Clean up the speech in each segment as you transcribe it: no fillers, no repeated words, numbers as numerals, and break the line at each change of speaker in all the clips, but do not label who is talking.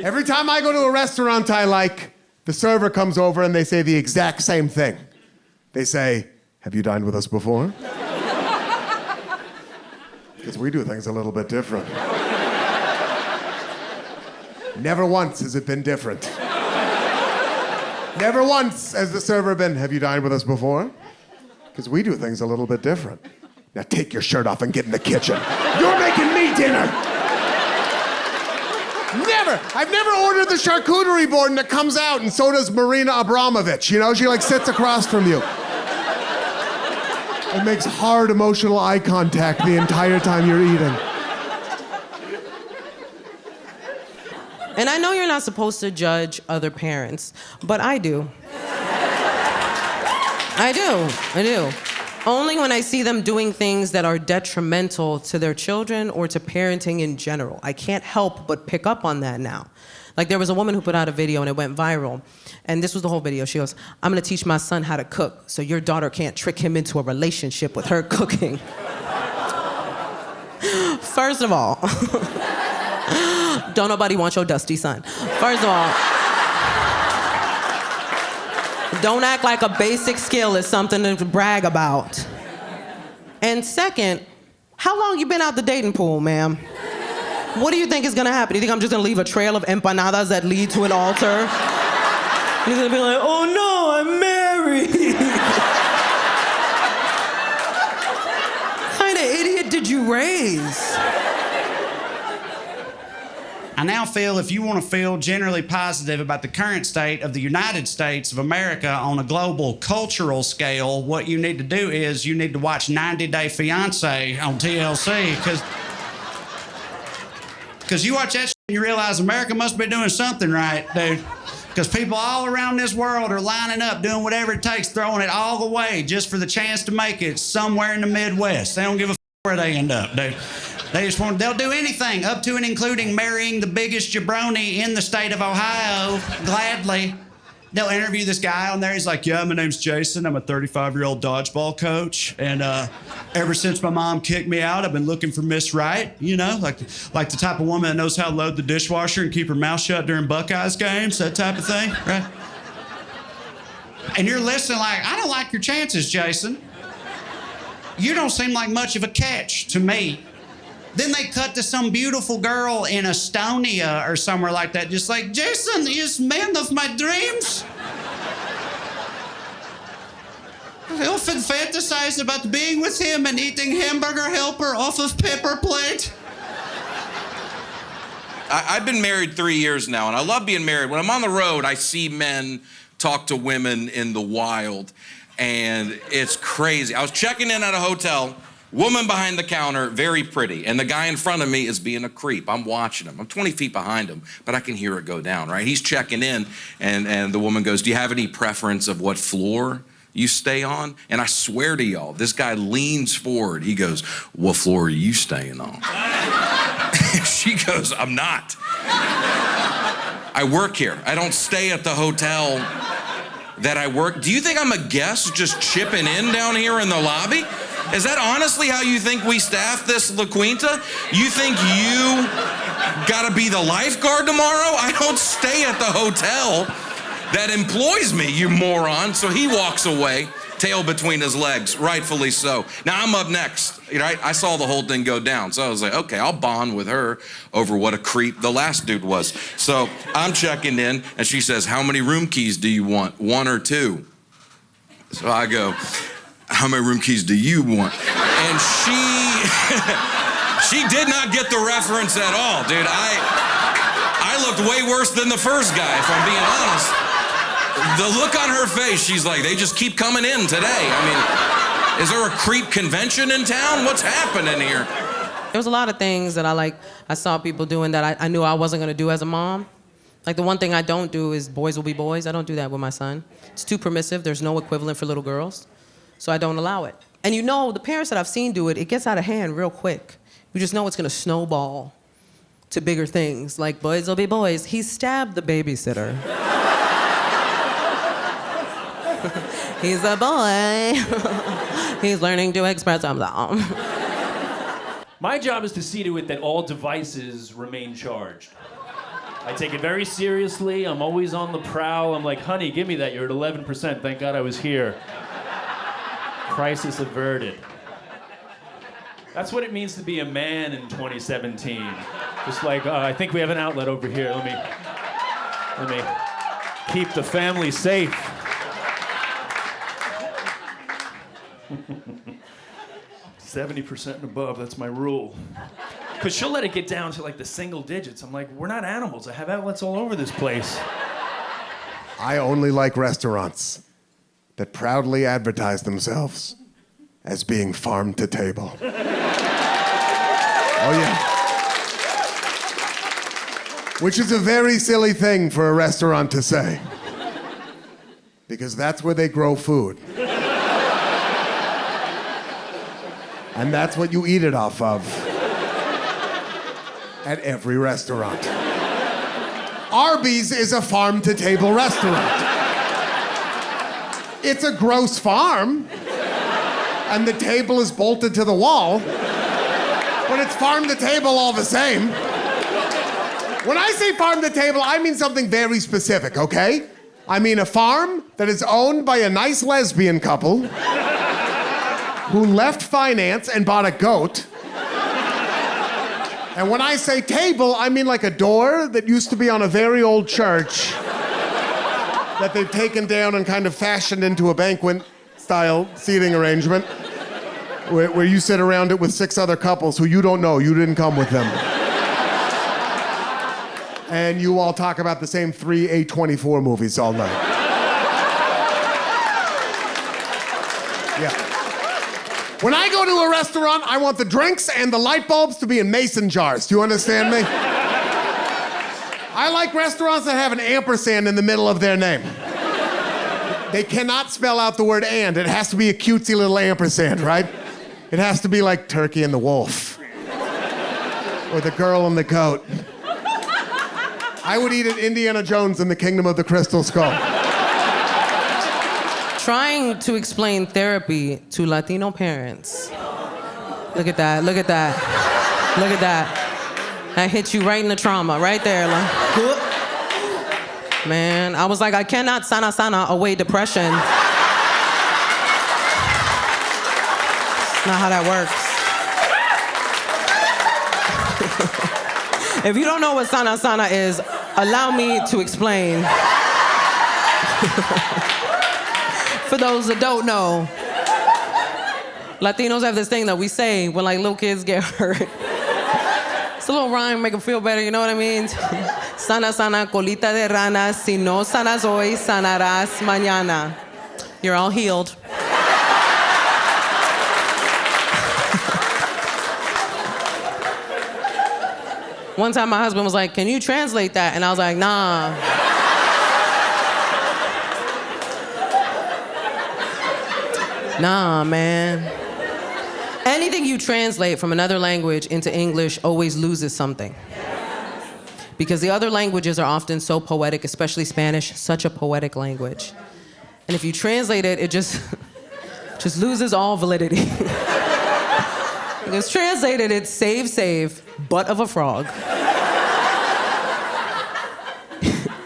Every time I go to a restaurant I like, the server comes over and they say the exact same thing. They say, "Have you dined with us before?" Because we do things a little bit different. Never once has it been different. Never once has the server been, "Have you dined with us before?" Because we do things a little bit different. Now take your shirt off and get in the kitchen. You're making me dinner. Never. I've never ordered the charcuterie board and it comes out, and so does Marina Abramovich. You know, she like sits across from you. It makes hard emotional eye contact the entire time you're eating.
And I know you're not supposed to judge other parents, but I do. I do. Only when I see them doing things that are detrimental to their children or to parenting in general. I can't help but pick up on that now. Like there was a woman who put out a video and it went viral. And this was the whole video. She goes, "I'm gonna teach my son how to cook so your daughter can't trick him into a relationship with her cooking." First of all, don't nobody want your dusty son. First of all, don't act like a basic skill is something to brag about. And second, how long you been out the dating pool, ma'am? What do you think is gonna happen? Do you think I'm just gonna leave a trail of empanadas that lead to an altar? He's gonna be like, "Oh no, I'm married." What kind of idiot did you raise?
I now feel if you want to feel generally positive about the current state of the United States of America on a global cultural scale, what you need to do is you need to watch 90 Day Fiancé on TLC, because you watch that shit and you realize America must be doing something right, dude. Because people all around this world are lining up, doing whatever it takes, throwing it all away just for the chance to make it somewhere in the Midwest. They don't give a where they end up, dude. They'll do anything, up to and including marrying the biggest jabroni in the state of Ohio, gladly. They'll interview this guy on there. He's like, "Yeah, my name's Jason. I'm a 35-year-old dodgeball coach. And ever since my mom kicked me out, I've been looking for Miss Right, you know, like the type of woman that knows how to load the dishwasher and keep her mouth shut during Buckeyes games, that type of thing, right?" And you're listening like, "I don't like your chances, Jason. You don't seem like much of a catch to me." Then they cut to some beautiful girl in Estonia or somewhere like that, just like, "Jason is man of my dreams. I often fantasize about being with him and eating hamburger helper off of paper plate."
I've been married 3 years now, and I love being married. When I'm on the road, I see men talk to women in the wild, and it's crazy. I was checking in at a hotel. Woman behind the counter, very pretty, and the guy in front of me is being a creep. I'm watching him. I'm 20 feet behind him, but I can hear it go down, right? He's checking in, and the woman goes, "Do you have any preference of what floor you stay on?" And I swear to y'all, this guy leans forward. He goes, "What floor are you staying on?" She goes, "I'm not. I work here. I don't stay at the hotel that I work." Do you think I'm a guest just chipping in down here in the lobby? Is that honestly how you think we staff this La Quinta? You think you gotta be the lifeguard tomorrow? I don't stay at the hotel that employs me, you moron. So he walks away, tail between his legs, rightfully so. Now I'm up next, right? I saw the whole thing go down. So I was like, okay, I'll bond with her over what a creep the last dude was. So I'm checking in and she says, "How many room keys do you want? 1 or 2? So I go, "How many room keys do you want?" And she did not get the reference at all, dude. I looked way worse than the first guy, if I'm being honest. The look on her face, she's like, "They just keep coming in today." I mean, is there a creep convention in town? What's happening here?
There was a lot of things that I saw people doing that I knew I wasn't gonna do as a mom. Like the one thing I don't do is boys will be boys. I don't do that with my son. It's too permissive. There's no equivalent for little girls. So I don't allow it. And you know, the parents that I've seen do it, it gets out of hand real quick. You just know it's gonna snowball to bigger things, like boys will be boys. He stabbed the babysitter. He's a boy. He's learning to express himself.
My job is to see to it that all devices remain charged. I take it very seriously. I'm always on the prowl. I'm like, honey, give me that. You're at 11%. Thank God I was here. Crisis averted. That's what it means to be a man in 2017. Just like, I think we have an outlet over here. Let me keep the family safe. 70% and above, that's my rule. Because she'll let it get down to like the single digits. I'm like, we're not animals. I have outlets all over this place.
I only like restaurants that proudly advertise themselves as being farm to table. Oh, yeah. Which is a very silly thing for a restaurant to say. Because that's where they grow food. And that's what you eat it off of at every restaurant. Arby's is a farm-to-table restaurant. It's a gross farm, and the table is bolted to the wall, but it's farm-to-table all the same. When I say farm-to-table, I mean something very specific, okay? I mean a farm that is owned by a nice lesbian couple who left finance and bought a goat. And when I say table, I mean like a door that used to be on a very old church that they've taken down and kind of fashioned into a banquet-style seating arrangement where you sit around it with 6 other couples who you don't know, you didn't come with them. And you all talk about the same 3 A24 movies all night. Yeah. When I go to a restaurant, I want the drinks and the light bulbs to be in mason jars. Do you understand me? I like restaurants that have an ampersand in the middle of their name. They cannot spell out the word and. It has to be a cutesy little ampersand, right? It has to be like Turkey and the Wolf. Or the Girl and the Goat. I would eat at Indiana Jones in the Kingdom of the Crystal Skull.
Trying to explain therapy to Latino parents. Look at that, look at that. Look at that. That hit you right in the trauma, right there. Like, whoop. Man, I was like, I cannot sana away depression. It's not how that works. If you don't know what sana is, allow me to explain. For those that don't know, Latinos have this thing that we say when like little kids get hurt. It's a little rhyme, make them feel better, you know what I mean? Sana, colita de rana, si no sanas hoy, sanarás mañana. You're all healed. One time my husband was like, can you translate that? And I was like, nah. Nah, man. Anything you translate from another language into English always loses something. Because the other languages are often so poetic, especially Spanish, such a poetic language. And if you translate it, it just loses all validity. Because translated, it's save, butt of a frog.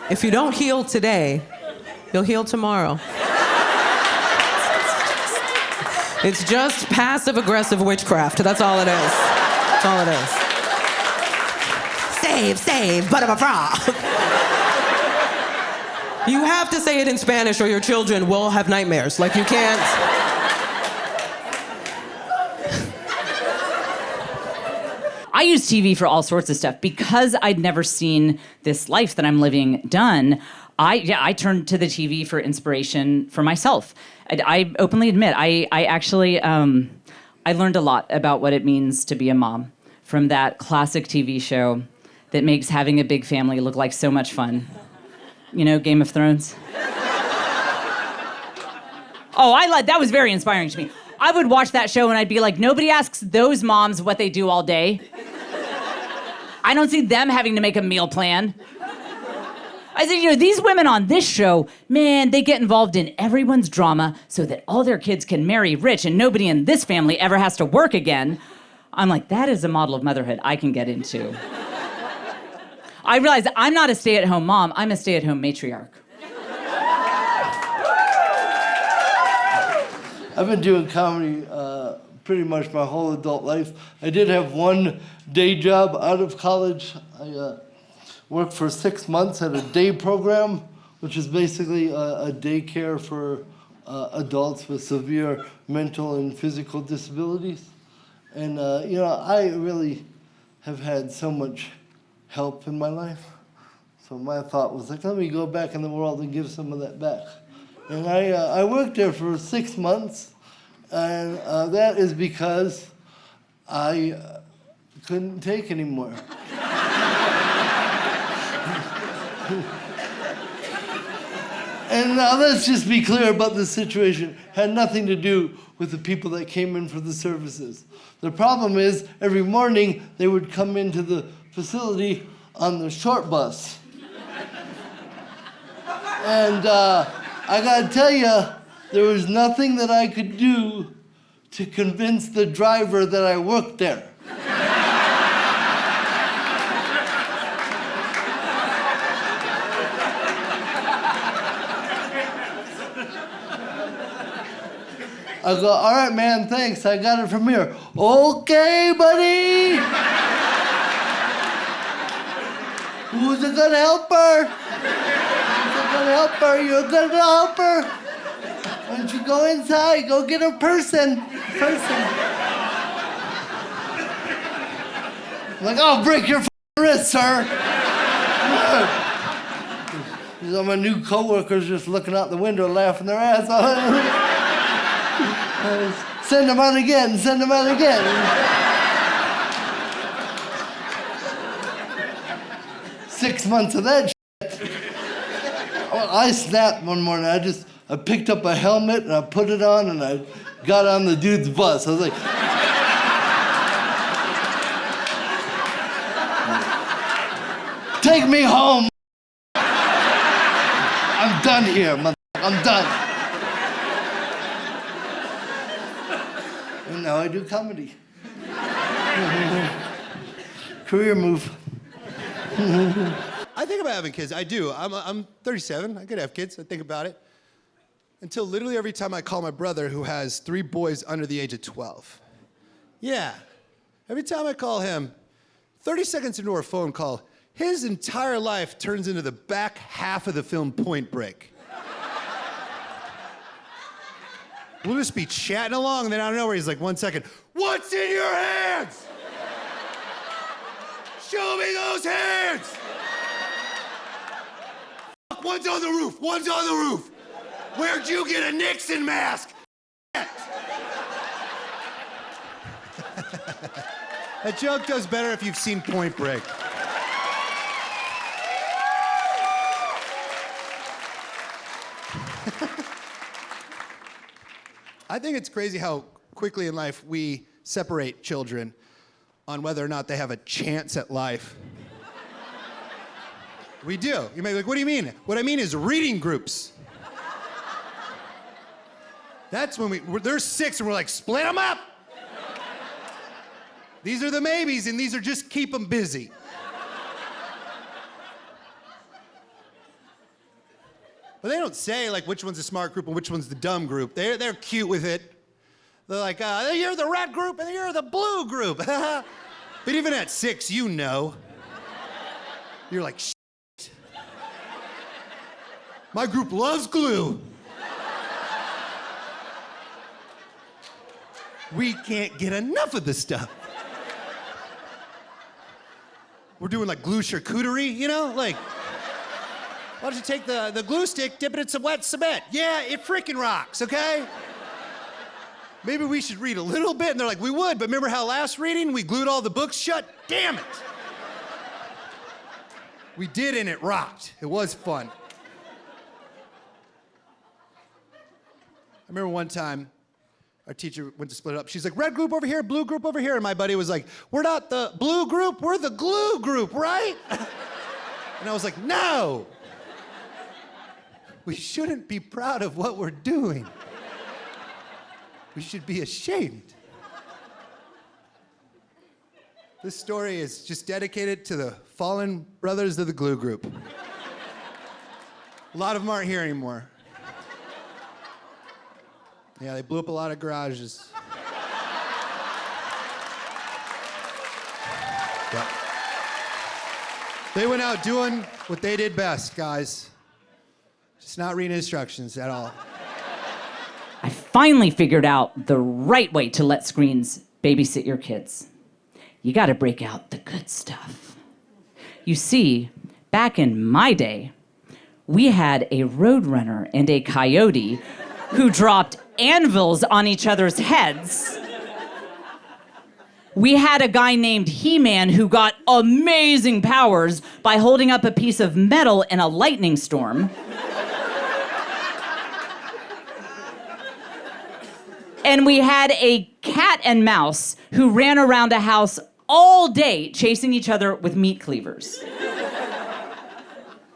If you don't heal today, you'll heal tomorrow. It's just passive-aggressive witchcraft. That's all it is. That's all it is. Save, butt of a frog. You have to say it in Spanish or your children will have nightmares. Like, you can't.
I use TV for all sorts of stuff. Because I'd never seen this life that I'm living done, I turned to the TV for inspiration for myself. I openly admit, I actually I learned a lot about what it means to be a mom from that classic TV show that makes having a big family look like so much fun. You know, Game of Thrones? That was very inspiring to me. I would watch that show and I'd be like, nobody asks those moms what they do all day. I don't see them having to make a meal plan. I said, these women on this show, man, they get involved in everyone's drama so that all their kids can marry rich and nobody in this family ever has to work again. I'm like, that is a model of motherhood I can get into. I realized I'm not a stay-at-home mom, I'm a stay-at-home matriarch.
I've been doing comedy pretty much my whole adult life. I did have one day job out of college. I worked for 6 months at a day program, which is basically a daycare for adults with severe mental and physical disabilities. And, I really have had so much help in my life. So my thought was like, let me go back in the world and give some of that back. And I worked there for 6 months, and that is because I couldn't take anymore. And now let's just be clear about the situation. It had nothing to do with the people that came in for the services. The problem is, every morning they would come into the facility on the short bus. And I gotta tell you, there was nothing that I could do to convince the driver that I worked there. I go, all right, man, thanks, I got it from here. Okay, buddy. Who's a good helper? Good helper, you're a good helper. Why don't you go inside, go get a person. I'm like, I'll break your wrist, sir. All my new coworkers just looking out the window, laughing their ass off. Send them out again, send them out again. 6 months of that shit. I snapped one morning. I picked up a helmet and I put it on and I got on the dude's bus. I was like, take me home. I'm done here, I'm done. And now I do comedy. Career move.
I think about having kids. I do. I'm 37. I could have kids. I think about it. Until literally every time I call my brother, who has 3 boys under the age of 12. Yeah. Every time I call him, 30 seconds into our phone call, his entire life turns into the back half of the film Point Break. We'll just be chatting along, and then out of nowhere, he's like, 1 second, what's in your hands? Show me those hands! One's on the roof, one's on the roof. Where'd you get a Nixon mask? That joke does better if you've seen Point Break. I think it's crazy how quickly in life we separate children on whether or not they have a chance at life. We do. You may be like, what do you mean? What I mean is reading groups. That's when there's 6 and we're like, split them up. These are the maybes and these are just keep them busy. But they don't say like which one's the smart group and which one's the dumb group. They're cute with it. They're like, you're the red group and you're the blue group. But even at 6, you know. You're like, shit. My group loves glue. We can't get enough of this stuff. We're doing like glue charcuterie, you know? Like, why don't you take the glue stick, dip it in some wet cement? Yeah, it freaking rocks, okay? Maybe we should read a little bit. And they're like, we would, but remember how last reading we glued all the books shut? Damn it. We did and it rocked. It was fun. I remember one time, our teacher went to split it up. She's like, red group over here, blue group over here. And my buddy was like, we're not the blue group, we're the glue group, right? And I was like, no. We shouldn't be proud of what we're doing. We should be ashamed. This story is just dedicated to the fallen brothers of the glue group. A lot of them aren't here anymore. Yeah, they blew up a lot of garages. Yep. They went out doing what they did best, guys. Just not reading instructions at all.
I finally figured out the right way to let screens babysit your kids. You gotta break out the good stuff. You see, back in my day, we had a roadrunner and a coyote who dropped anvils on each other's heads. We had a guy named He-Man who got amazing powers by holding up a piece of metal in a lightning storm. And we had a cat and mouse who ran around a house all day chasing each other with meat cleavers.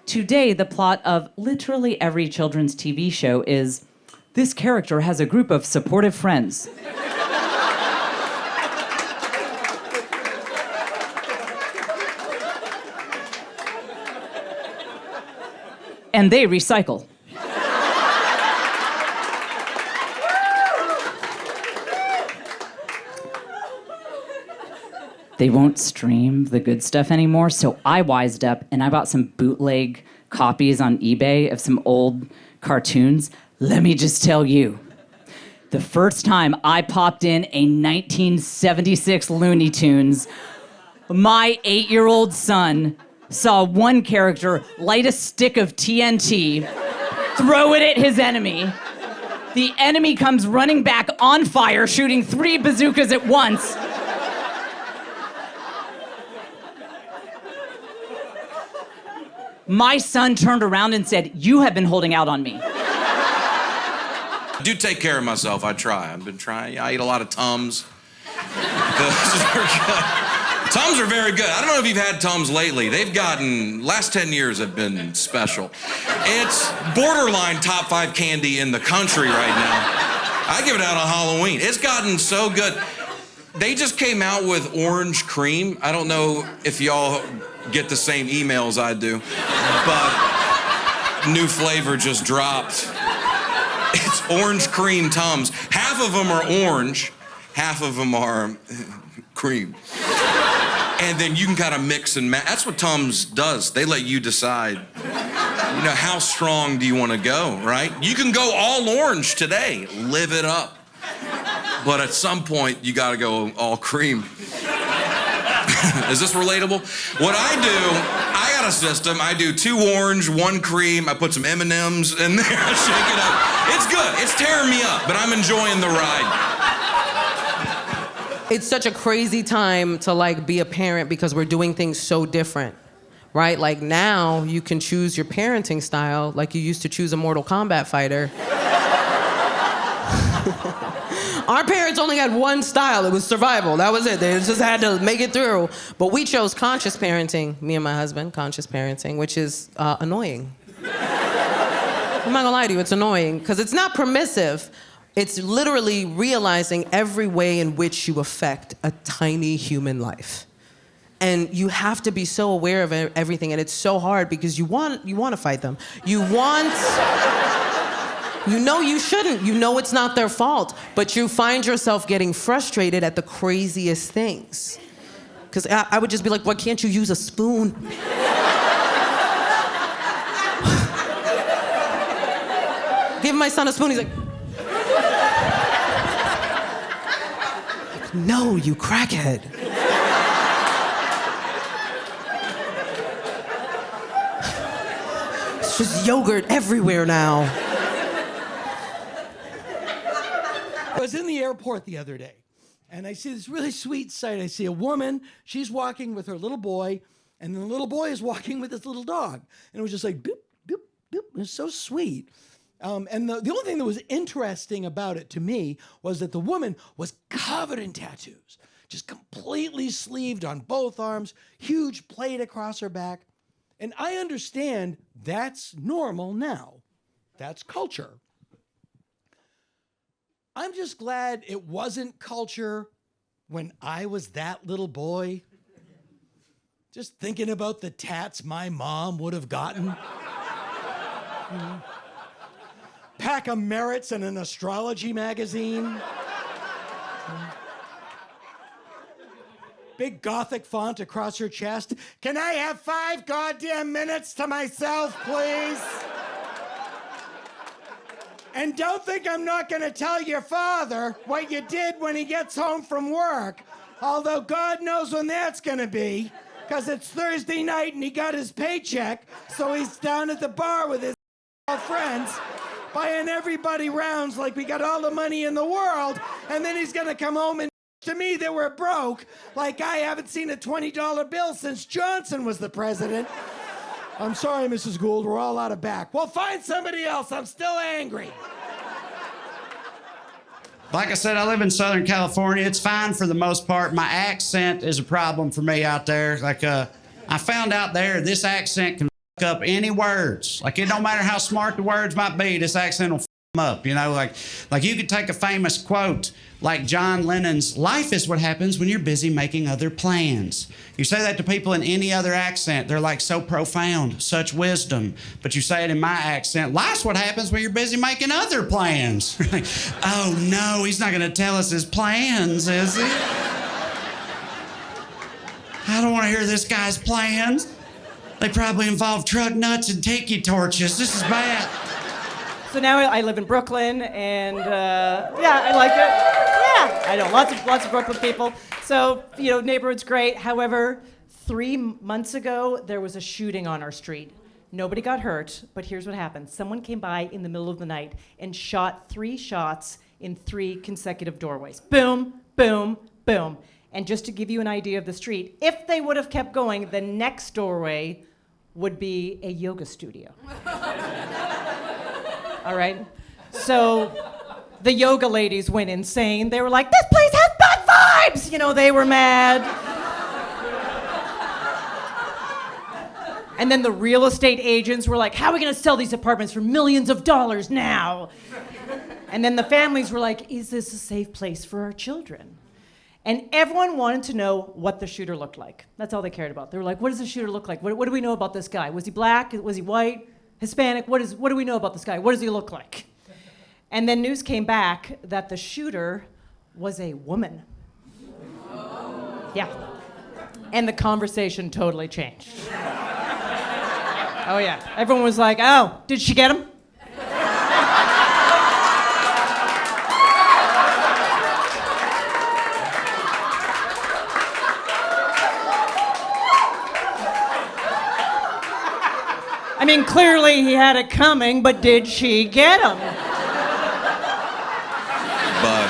Today, the plot of literally every children's TV show is, this character has a group of supportive friends. And they recycle. They won't stream the good stuff anymore, so I wised up and I bought some bootleg copies on eBay of some old cartoons. Let me just tell you, the first time I popped in a 1976 Looney Tunes, my 8-year-old son saw one character light a stick of TNT, throw it at his enemy. The enemy comes running back on fire, shooting 3 bazookas at once. My son turned around and said, "You have been holding out on me."
I do take care of myself. I try. I've been trying. I eat a lot of Tums. Tums are very good. I don't know if you've had Tums lately. They've gotten, last 10 years have been special. It's borderline top 5 candy in the country right now. I give it out on Halloween. It's gotten so good. They just came out with orange cream. I don't know if y'all get the same emails I do, but new flavor just dropped. It's orange cream Tums. Half of them are orange, half of them are cream. And then you can kind of mix and match. That's what Tums does. They let you decide, you know, how strong do you want to go, right? You can go all orange today, live it up. But at some point, you got to go all cream. Is this relatable? What I do, I got a system. I do 2 orange, 1 cream. I put some M&Ms in there. I shake it up. It's good. It's tearing me up, but I'm enjoying the ride.
It's such a crazy time to like be a parent because we're doing things so different, right? Like now you can choose your parenting style like you used to choose a Mortal Kombat fighter. Our parents only had one style. It was survival. That was it. They just had to make it through. But we chose conscious parenting, me and my husband, conscious parenting, which is annoying. I'm not gonna lie to you, it's annoying because it's not permissive. It's literally realizing every way in which you affect a tiny human life. And you have to be so aware of everything, and it's so hard because you want to fight them. You know you shouldn't. You know it's not their fault, but you find yourself getting frustrated at the craziest things. Because I would just be like, why can't you use a spoon? Give my son a spoon, he's like, no, you crackhead. It's just yogurt everywhere now.
I was in the airport the other day, and I see this really sweet sight. I see a woman, she's walking with her little boy, and the little boy is walking with his little dog. And it was just like, boop, boop, boop. It was so sweet. And the only thing that was interesting about it to me was that the woman was covered in tattoos, just completely sleeved on both arms, huge plate across her back. And I understand that's normal now. That's culture. I'm just glad it wasn't culture when I was that little boy. Just thinking about the tats my mom would have gotten. Pack of merits in an astrology magazine. Big Gothic font across her chest. Can I have 5 goddamn minutes to myself, please? And don't think I'm not gonna tell your father what you did when he gets home from work. Although God knows when that's gonna be, because it's Thursday night and he got his paycheck, so he's down at the bar with his friends, buying everybody rounds like we got all the money in the world, and then he's gonna come home and to me that we're broke, like I haven't seen a $20 bill since Johnson was the president. I'm sorry, Mrs. Gould, we're all out of back. Well, find somebody else, I'm still angry.
Like I said, I live in Southern California. It's fine for the most part. My accent is a problem for me out there. Like, I found out there, this accent can f up any words. Like, it don't matter how smart the words might be, this accent will f them up, you know? Like you could take a famous quote like John Lennon's, "Life is what happens when you're busy making other plans." You say that to people in any other accent, they're like so profound, such wisdom. But you say it in my accent, "Life's what happens when you're busy making other plans." Like, oh no, he's not gonna tell us his plans, is he? I don't wanna hear this guy's plans. They probably involve truck nuts and tiki torches. This is bad.
So now I live in Brooklyn, and yeah, I like it. Yeah, I know lots of Brooklyn people. So neighborhood's great. However, 3 months ago there was a shooting on our street. Nobody got hurt, but here's what happened: someone came by in the middle of the night and shot 3 shots in 3 consecutive doorways. Boom, boom, boom. And just to give you an idea of the street, if they would have kept going, the next doorway would be a yoga studio. All right? So the yoga ladies went insane. They were like, "This place has bad vibes!" They were mad. And then the real estate agents were like, "How are we gonna sell these apartments for millions of dollars now?" And then the families were like, "Is this a safe place for our children?" And everyone wanted to know what the shooter looked like. That's all they cared about. They were like, "What does the shooter look like? What do we know about this guy? Was he black? Was he white? Hispanic? What do we know about this guy? What does he look like?" And then news came back that the shooter was a woman. Yeah. And the conversation totally changed. Oh yeah. Everyone was like, "Oh, did she get him?" I mean, clearly he had it coming, but did she get him?
But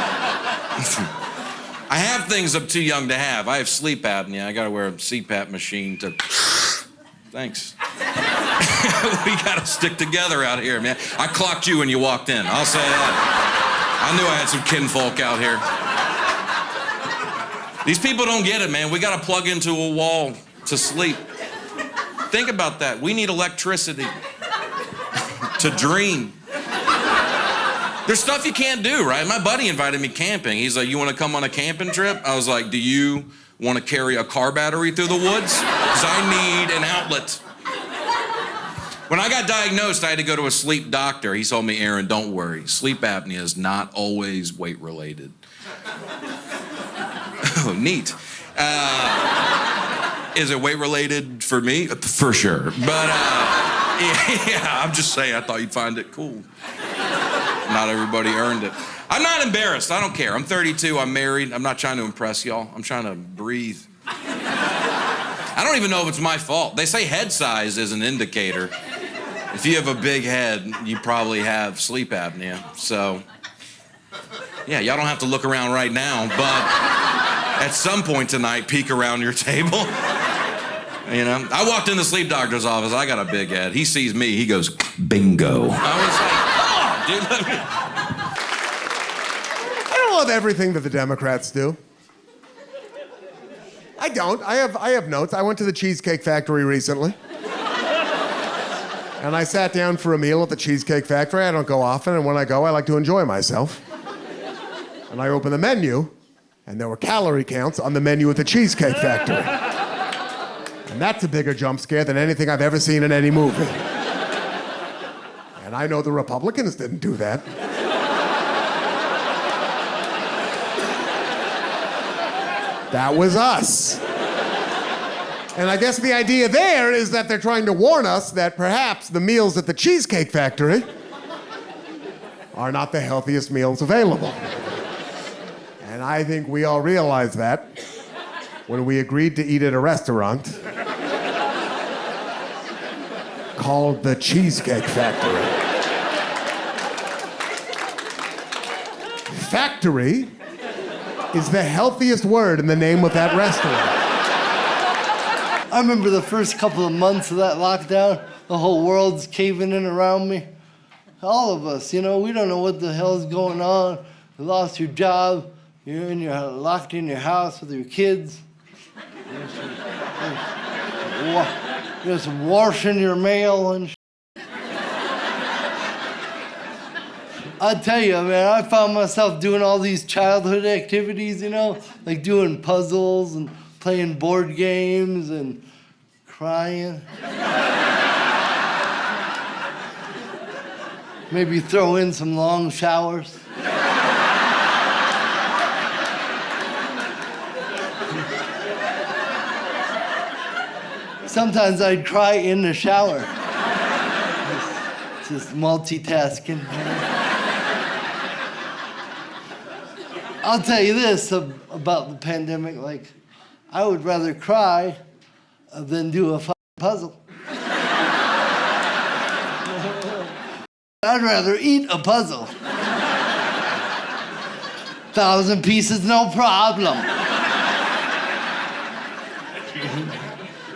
I have things I'm too young to have. I have sleep apnea. I gotta wear a CPAP machine to... Thanks. We gotta stick together out here, man. I clocked you when you walked in, I'll say that. I knew I had some kinfolk out here. These people don't get it, man. We gotta plug into a wall to sleep. Think about that. We need electricity to dream. There's stuff you can't do, right? My buddy invited me camping. He's like, "You want to come on a camping trip?" I was like, "Do you want to carry a car battery through the woods? Because I need an outlet." When I got diagnosed, I had to go to a sleep doctor. He told me, "Aaron, don't worry. Sleep apnea is not always weight related." Oh, neat. Is it weight related for me? For sure. But yeah, I'm just saying, I thought you'd find it cool. Not everybody earned it. I'm not embarrassed. I don't care. I'm 32. I'm married. I'm not trying to impress y'all. I'm trying to breathe. I don't even know if it's my fault. They say head size is an indicator. If you have a big head, you probably have sleep apnea. So, yeah, y'all don't have to look around right now, but at some point tonight, peek around your table. I walked in the sleep doctor's office. I got a big head. He sees me. He goes, "Bingo." I was like, "Come on, dude, let me..."
I don't love everything that the Democrats do. I don't. I have notes. I went to the Cheesecake Factory recently. And I sat down for a meal at the Cheesecake Factory. I don't go often, and when I go, I like to enjoy myself. And I opened the menu, and there were calorie counts on the menu at the Cheesecake Factory. And And that's a bigger jump scare than anything I've ever seen in any movie. And I know the Republicans didn't do that. That was us. And I guess the idea there is that they're trying to warn us that perhaps the meals at the Cheesecake Factory are not the healthiest meals available. And I think we all realized that when we agreed to eat at a restaurant called the Cheesecake Factory. Factory is the healthiest word in the name of that restaurant.
I remember the first couple of months of that lockdown, the whole world's caving in around me. All of us, we don't know what the hell's going on. You lost your job, you're locked in your house with your kids. Just washing your mail and I tell you, man, I found myself doing all these childhood activities, like doing puzzles and playing board games and crying. Maybe throw in some long showers. Sometimes I'd cry in the shower. Just multitasking. I'll tell you this about the pandemic, I would rather cry than do a puzzle. I'd rather eat a puzzle. 1,000 pieces, no problem.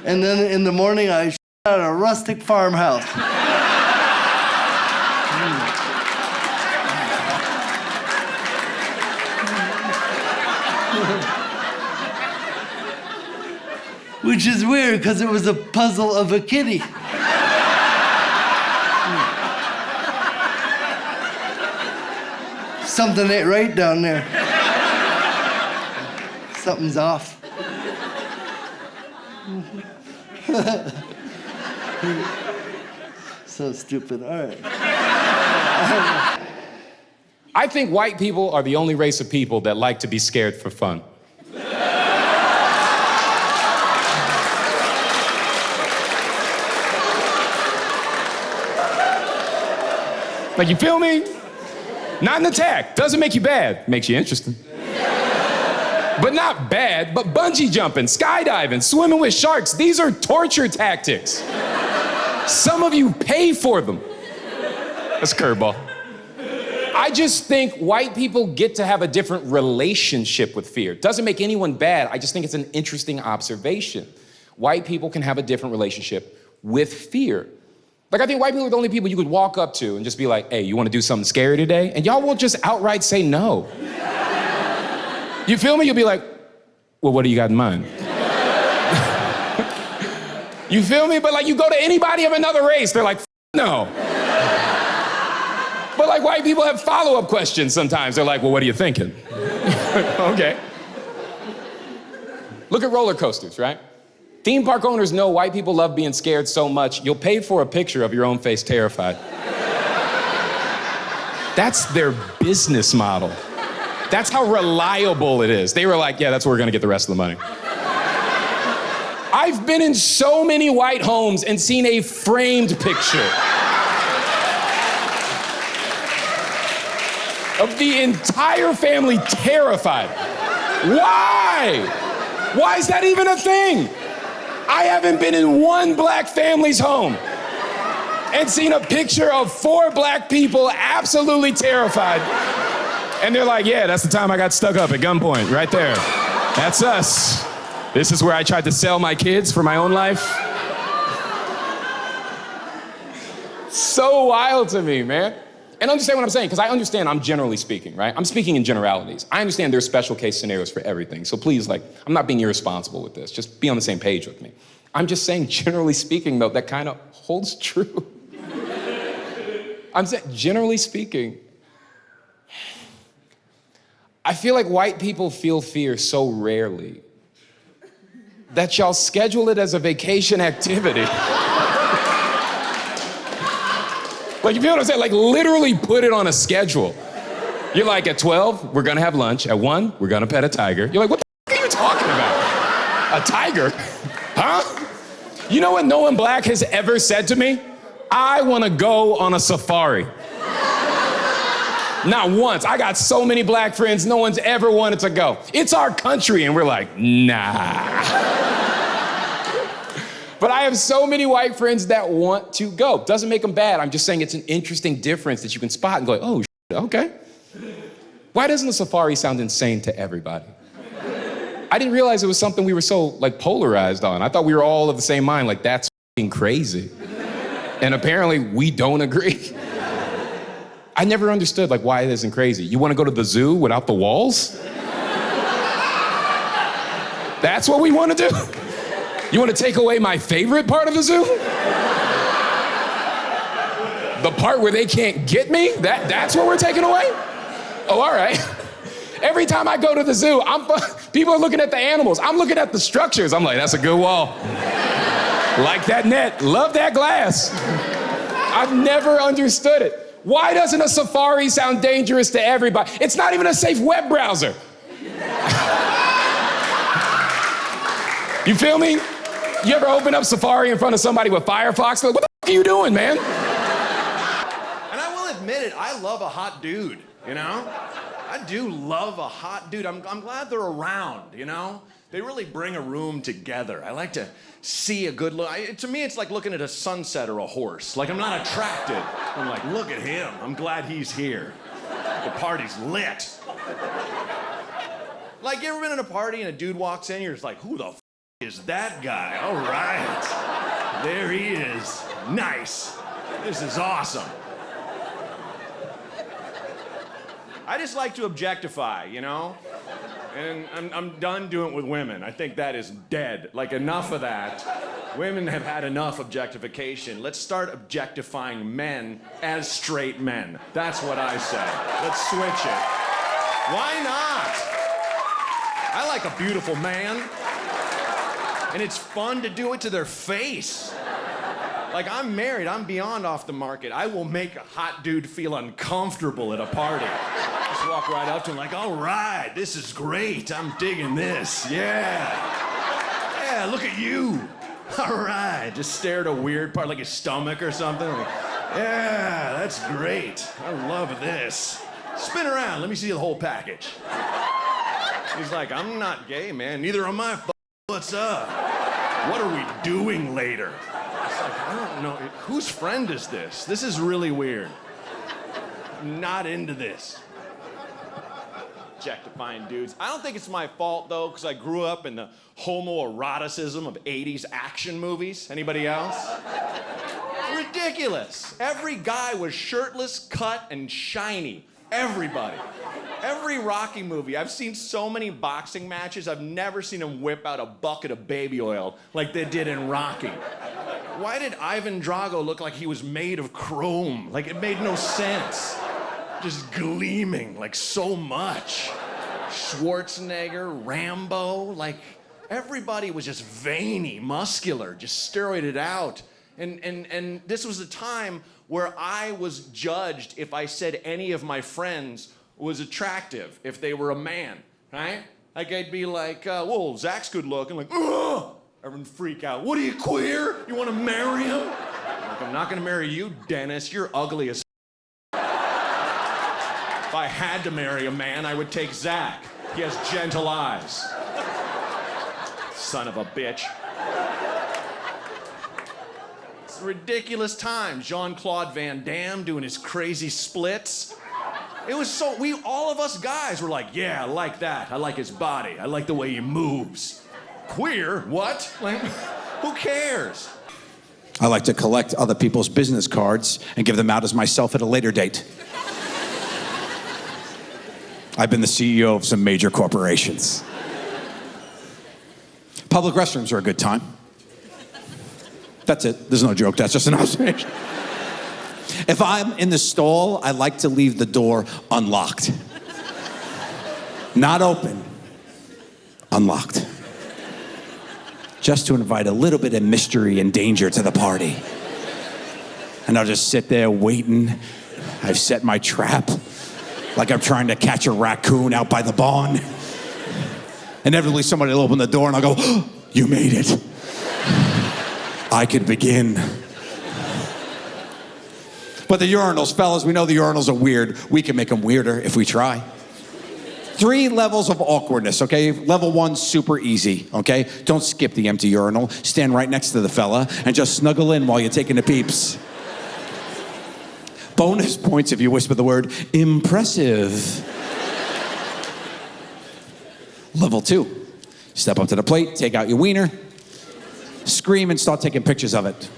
And then in the morning, I shit at a rustic farmhouse. Which is weird, because it was a puzzle of a kitty. Something ain't right down there. Something's off. So stupid. All right.
I think white people are the only race of people that like to be scared for fun. Like, you feel me? Not an attack. Doesn't make you bad. Makes you interesting. But not bad, but bungee jumping, skydiving, swimming with sharks, these are torture tactics. Some of you pay for them. That's a curveball. I just think white people get to have a different relationship with fear. Doesn't make anyone bad. I just think it's an interesting observation. White people can have a different relationship with fear. Like, I think white people are the only people you could walk up to and just be like, hey, you want to do something scary today? And y'all won't just outright say no. You feel me? You'll be like, well, what do you got in mind? You feel me? But you go to anybody of another race, they're like, no. But white people have follow-up questions sometimes. They're like, well, what are you thinking? Okay. Look at roller coasters, right? Theme park owners know white people love being scared so much, you'll pay for a picture of your own face terrified. That's their business model. That's how reliable it is. They were like, yeah, that's where we're gonna get the rest of the money. I've been in so many white homes and seen a framed picture of the entire family terrified. Why? Why is that even a thing? I haven't been in one black family's home and seen a picture of 4 black people absolutely terrified. And they're like, yeah, that's the time I got stuck up at gunpoint, right there. That's us. This is where I tried to sell my kids for my own life. So wild to me, man. And understand what I'm saying, because I understand I'm generally speaking, right? I'm speaking in generalities. I understand there's special case scenarios for everything. So please, I'm not being irresponsible with this. Just be on the same page with me. I'm just saying, generally speaking, though, that kind of holds true. I'm saying, generally speaking, I feel like white people feel fear so rarely that y'all schedule it as a vacation activity. Like, you feel what I'm saying? Like, literally put it on a schedule. You're like, at 12, we're gonna have lunch. At 1, we're gonna pet a tiger. You're like, what the f*** are you talking about? A tiger? Huh? You know what no one black has ever said to me? I wanna go on a safari. Not once. I got so many black friends, no one's ever wanted to go. It's our country, and we're like, nah. But I have so many white friends that want to go. Doesn't make them bad. I'm just saying it's an interesting difference that you can spot and go, oh, shit, okay. Why doesn't a safari sound insane to everybody? I didn't realize it was something we were so like polarized on. I thought we were all of the same mind, like that's f***ing crazy. And apparently we don't agree. I never understood like why it isn't crazy. You want to go to the zoo without the walls? That's what we want to do? You want to take away my favorite part of the zoo? The part where they can't get me? That's what we're taking away? Oh, all right. Every time I go to the zoo, people are looking at the animals. I'm looking at the structures. I'm like, that's a good wall. Like that net, love that glass. I've never understood it. Why doesn't a safari sound dangerous to everybody? It's not even a safe web browser. You feel me? You ever open up Safari in front of somebody with Firefox? They're like, what the f*** are you doing, man?
And I will admit it, I love a hot dude, you know? I do love a hot dude. I'm glad they're around, you know? They really bring a room together. I like to see a good look. To me, it's like looking at a sunset or a horse. Like, I'm not attracted. I'm like, look at him. I'm glad he's here. The party's lit. Like, you ever been at a party and a dude walks in, you're just like, who the f*** is that guy? All right. There he is. Nice. This is awesome. I just like to objectify, you know? And I'm done doing it with women. I think that is dead. Like, enough of that. Women have had enough objectification. Let's start objectifying men as straight men. That's what I say. Let's switch it. Why not? I like a beautiful man. And it's fun to do it to their face. Like, I'm married, I'm beyond off the market. I will make a hot dude feel uncomfortable at a party. Just walk right up to him like, all right, this is great. I'm digging this, yeah. Yeah, look at you. All right, just stare at a weird part, like his stomach or something. Like, yeah, that's great. I love this. Spin around, let me see the whole package. He's like, I'm not gay, man. Neither am I. What's up? What are we doing later? It's like, I don't know. Whose friend is this? This is really weird. I'm not into this. Objectifying dudes. I don't think it's my fault, though, because I grew up in the homoeroticism of 80s action movies. Anybody else? Ridiculous. Every guy was shirtless, cut, and shiny. Everybody. Every Rocky movie, I've seen so many boxing matches, I've never seen them whip out a bucket of baby oil like they did in Rocky. Why did Ivan Drago look like he was made of chrome? Like, it made no sense. Just gleaming like so much. Schwarzenegger, Rambo, like everybody was just veiny, muscular, just steroided out. And this was a time where I was judged if I said any of my friends was attractive, if they were a man, right? Like, I'd be like, whoa, Zach's good looking. Like, ugh! Everyone freak out. What, are you queer? You want to marry him? Like, I'm not going to marry you, Dennis. You're ugly as If I had to marry a man, I would take Zach. He has gentle eyes. Son of a bitch. It's a ridiculous time. Jean-Claude Van Damme doing his crazy splits. It was so, all of us guys were like, yeah, I like that. I like his body. I like the way he moves. Queer? What? Like, who cares?
I like to collect other people's business cards and give them out as myself at a later date. I've been the CEO of some major corporations. Public restrooms are a good time. That's it. There's no joke. That's just an observation. If I'm in the stall, I like to leave the door unlocked. Not open. Unlocked. just to invite a little bit of mystery and danger to the party. And I'll just sit there waiting. I've set my trap like I'm trying to catch a raccoon out by the barn. Inevitably, somebody will open the door and I'll go, oh, you made it. I could begin. But the urinals, fellas, we know the urinals are weird. We can make them weirder if we try. 3 levels of awkwardness, okay? Level 1, super easy, okay? Don't skip the empty urinal. Stand right next to the fella and just snuggle in while you're taking the peeps. Bonus points if you whisper the word impressive. Level 2, step up to the plate, take out your wiener, scream and start taking pictures of it.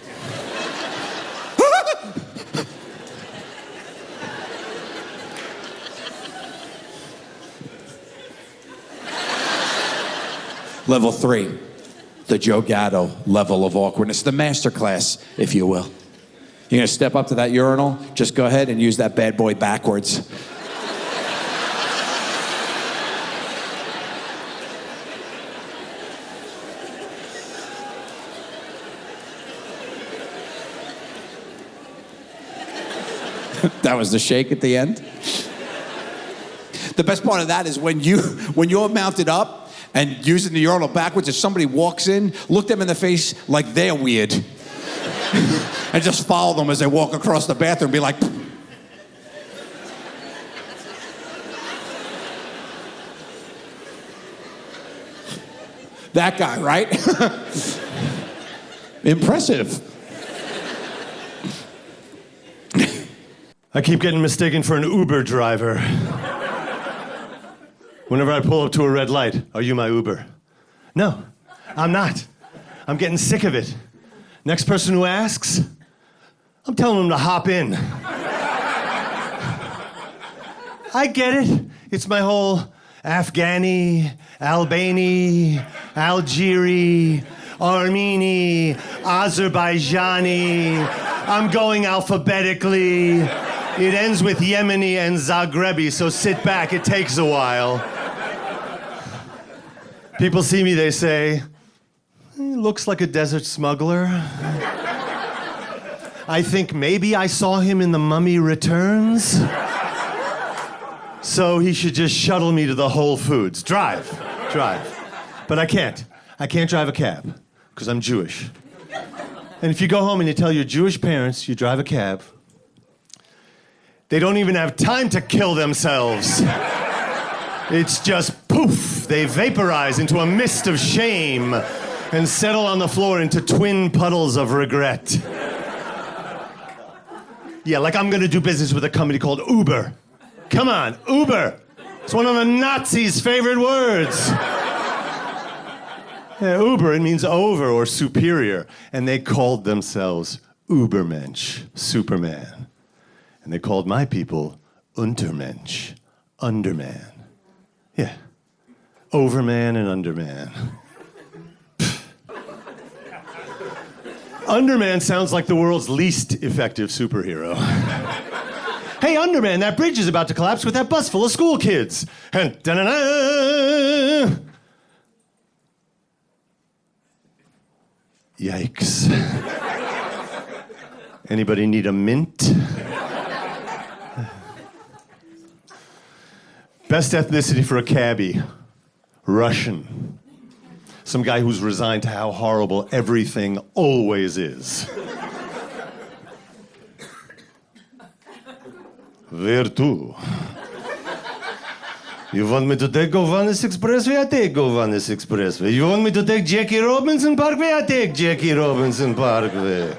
Level 3, the Joe Gatto level of awkwardness, the master class, if you will. You're gonna step up to that urinal, just go ahead and use that bad boy backwards. That was the shake at the end. The best part of that is when you're mounted up and using the urinal backwards, if somebody walks in, look them in the face like they're weird. And just follow them as they walk across the bathroom, be like, that guy, right? Impressive.
I keep getting mistaken for an Uber driver. Whenever I pull up to a red light, are you my Uber? No, I'm not. I'm getting sick of it. Next person who asks, I'm telling them to hop in. I get it. It's my whole Afghani, Albani, Algeri, Armeni, Azerbaijani. I'm going alphabetically. It ends with Yemeni and Zagrebi, so sit back, it takes a while. People see me, they say, he looks like a desert smuggler. I think maybe I saw him in The Mummy Returns. So he should just shuttle me to the Whole Foods. Drive. But I can't. I can't drive a cab, because I'm Jewish. And if you go home and you tell your Jewish parents you drive a cab, they don't even have time to kill themselves. It's just poof, they vaporize into a mist of shame and settle on the floor into twin puddles of regret. Yeah, like I'm gonna do business with a company called Uber. Come on, Uber. It's one of the Nazis' favorite words. Yeah, Uber, it means over or superior. And they called themselves Ubermensch, Superman. And they called my people Untermensch, Underman. Yeah, Overman and Underman. Underman sounds like the world's least effective superhero. Hey, Underman, that bridge is about to collapse with that bus full of school kids. And da-da-da! Yikes. Anybody need a mint? Best ethnicity for a cabbie, Russian. Some guy who's resigned to how horrible everything always is. Where to? You want me to take Gowanus Expressway? I take Gowanus Expressway. You want me to take Jackie Robinson Parkway? I take Jackie Robinson Parkway.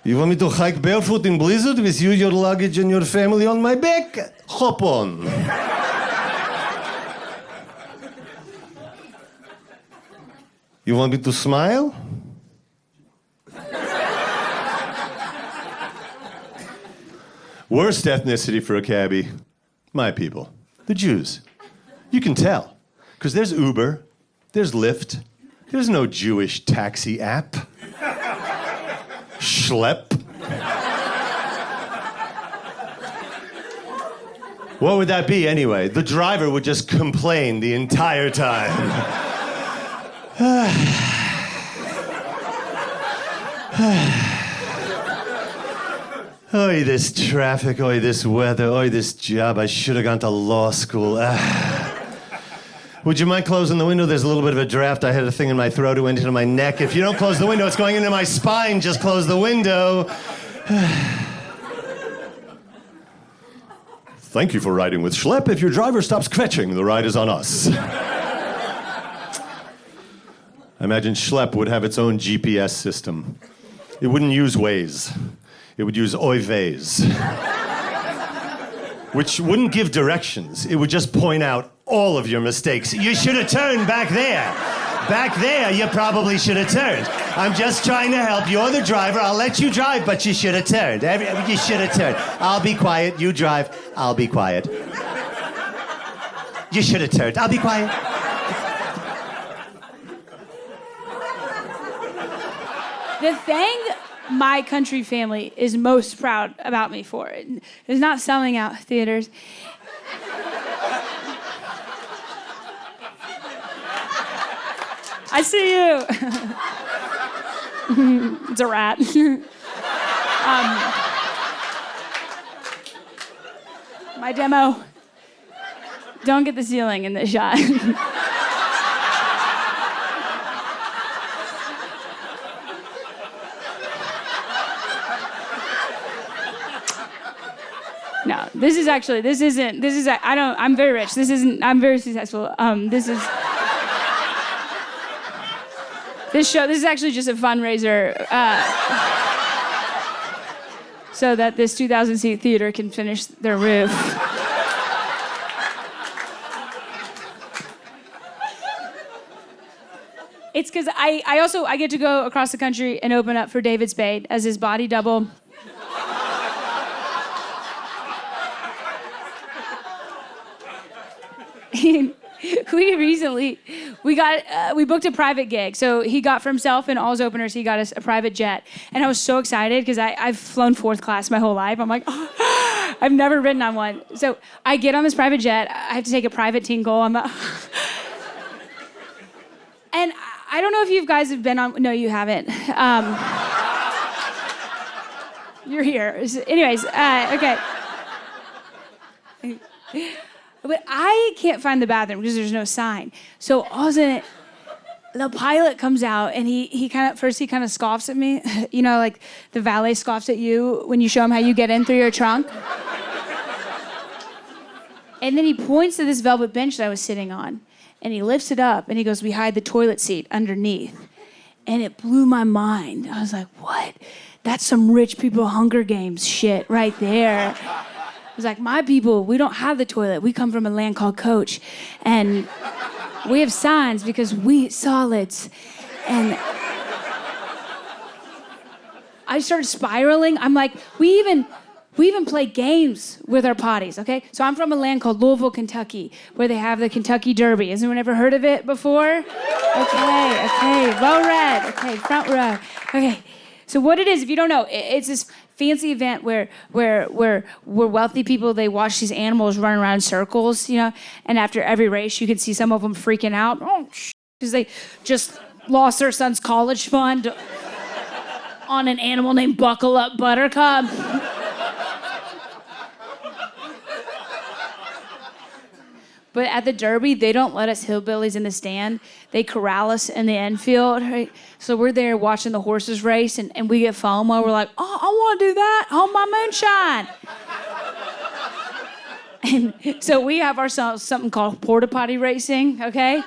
You want me to hike barefoot in blizzard with you, your luggage, and your family on my back? Hop on. You want me to smile? Worst ethnicity for a cabbie, my people, the Jews. You can tell, because there's Uber, there's Lyft, there's no Jewish taxi app. Schlep. What would that be anyway? The driver would just complain the entire time. Oi, this traffic, oi, this weather, oi, this job. I should have gone to law school. Would you mind closing the window? There's a little bit of a draft. I had a thing in my throat. It went into my neck. If you don't close the window, it's going into my spine. Just close the window. Thank you for riding with Schlepp. If your driver stops kvetching, the ride is on us. I imagine Schlepp would have its own GPS system. It wouldn't use Waze. It would use Oives, which wouldn't give directions. It would just point out all of your mistakes. You should have turned back there. Back there, you probably should have turned. I'm just trying to help. You're the driver. I'll let you drive, but you should have turned. You should have turned. I'll be quiet. You drive. I'll be quiet. You should have turned. I'll be quiet.
The thing my country family is most proud about me for is not selling out theaters. I see you. It's a rat. My demo. Don't get the ceiling in this shot. No, I'm very rich. I'm very successful. This is actually just a fundraiser so that this 2,000-seat theater can finish their roof. It's because I get to go across the country and open up for David Spade as his body double. We booked a private gig. So he got for himself and all his openers, he got us a private jet. And I was so excited because I've flown fourth class my whole life. I'm like, oh, I've never ridden on one. So I get on this private jet. I have to take a private tinkle. And I don't know if you guys have been on, no, you haven't. You're here. Anyways, okay. But I can't find the bathroom because there's no sign. So all of a sudden, the pilot comes out and he kind of scoffs at me. You know, like the valet scoffs at you when you show him how you get in through your trunk. And then he points to this velvet bench that I was sitting on. And he lifts it up and he goes, "We hide the toilet seat underneath." And it blew my mind. I was like, what? That's some rich people Hunger Games shit right there. I was like, my people, we don't have the toilet. We come from a land called Coach. And we have signs because we eat solids. And I started spiraling. I'm like, we even play games with our potties, okay? So I'm from a land called Louisville, Kentucky, where they have the Kentucky Derby. Has anyone ever heard of it before? Okay, low red. Okay, front row. Okay, so what it is, if you don't know, it's this fancy event where wealthy people, they watch these animals run around in circles, you know, and after every race, you can see some of them freaking out, because they just lost their son's college fund on an animal named Buckle Up Buttercup. But at the Derby, they don't let us hillbillies in the stand. They corral us in the infield, right? So we're there watching the horses race, and we get FOMO. We're like, oh, I want to do that. Hold my moonshine. And so we have ourselves something called porta potty racing, okay?